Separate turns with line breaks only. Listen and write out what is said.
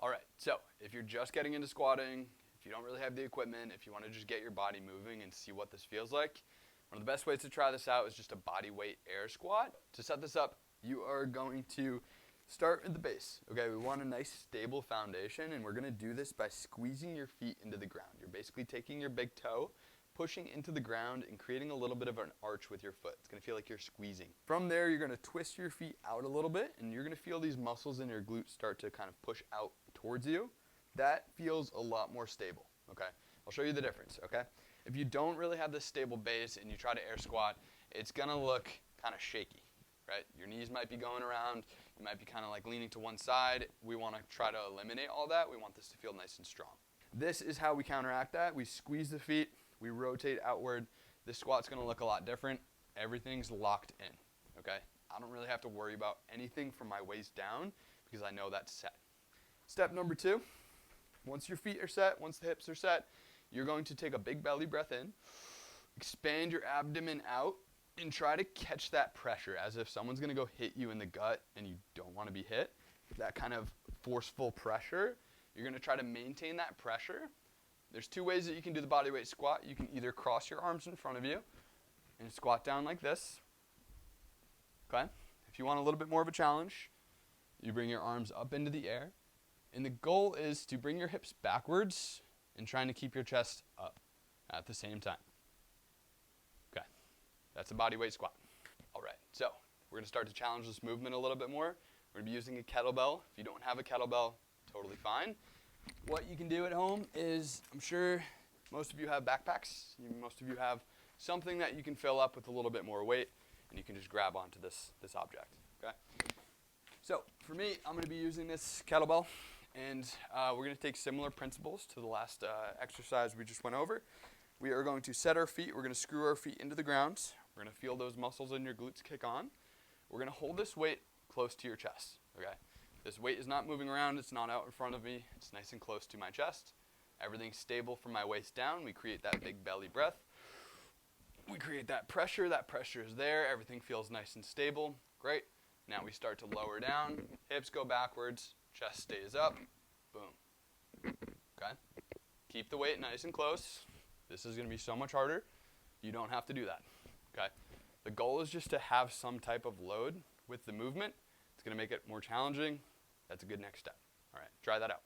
All right, so if you're just getting into squatting, if you don't really have the equipment, if you want to just get your body moving and see what this feels like, one of the best ways to try this out is just a body weight air squat. To set this up, you are going to start at the base. Okay, we want a nice stable foundation, and we're going to do this by squeezing your feet into the ground. You're basically taking your big toe, pushing into the ground, and creating a little bit of an arch with your foot. It's going to feel like you're squeezing. From there, you're going to twist your feet out a little bit, and you're going to feel these muscles in your glutes start to kind of push out towards you. That feels a lot more stable, okay? I'll show you the difference, okay? If you don't really have this stable base and you try to air squat, it's going to look kind of shaky, right? Your knees might be going around. You might be kind of like leaning to one side. We want to try to eliminate all that. We want this to feel nice and strong. This is how we counteract that. We squeeze the feet. We rotate outward. This squat's going to look a lot different. Everything's locked in, okay? I don't really have to worry about anything from my waist down because I know that's set. Step number 2, once your feet are set, once the hips are set, you're going to take a big belly breath in, expand your abdomen out, and try to catch that pressure as if someone's going to go hit you in the gut and you don't want to be hit. That kind of forceful pressure. You're going to try to maintain that pressure. There's 2 ways that you can do the bodyweight squat. You can either cross your arms in front of you and squat down like this. Okay? If you want a little bit more of a challenge, you bring your arms up into the air. And the goal is to bring your hips backwards and trying to keep your chest up at the same time. Okay, that's a bodyweight squat. All right, so we're going to start to challenge this movement a little bit more. We're going to be using a kettlebell. If you don't have a kettlebell, totally fine. What you can do at home is, I'm sure most of you have backpacks. Most of you have something that you can fill up with a little bit more weight, and you can just grab onto this object. Okay. So for me, I'm going to be using this kettlebell. And we're going to take similar principles to the last exercise we just went over. We are going to set our feet. We're going to screw our feet into the ground. We're going to feel those muscles in your glutes kick on. We're going to hold this weight close to your chest. Okay? This weight is not moving around. It's not out in front of me. It's nice and close to my chest. Everything's stable from my waist down. We create that big belly breath. We create that pressure. That pressure is there. Everything feels nice and stable. Great. Now we start to lower down. Hips go backwards. Chest stays up. Boom. Okay? Keep the weight nice and close. This is going to be so much harder. You don't have to do that. Okay? The goal is just to have some type of load with the movement. It's going to make it more challenging. That's a good next step. All right, try that out.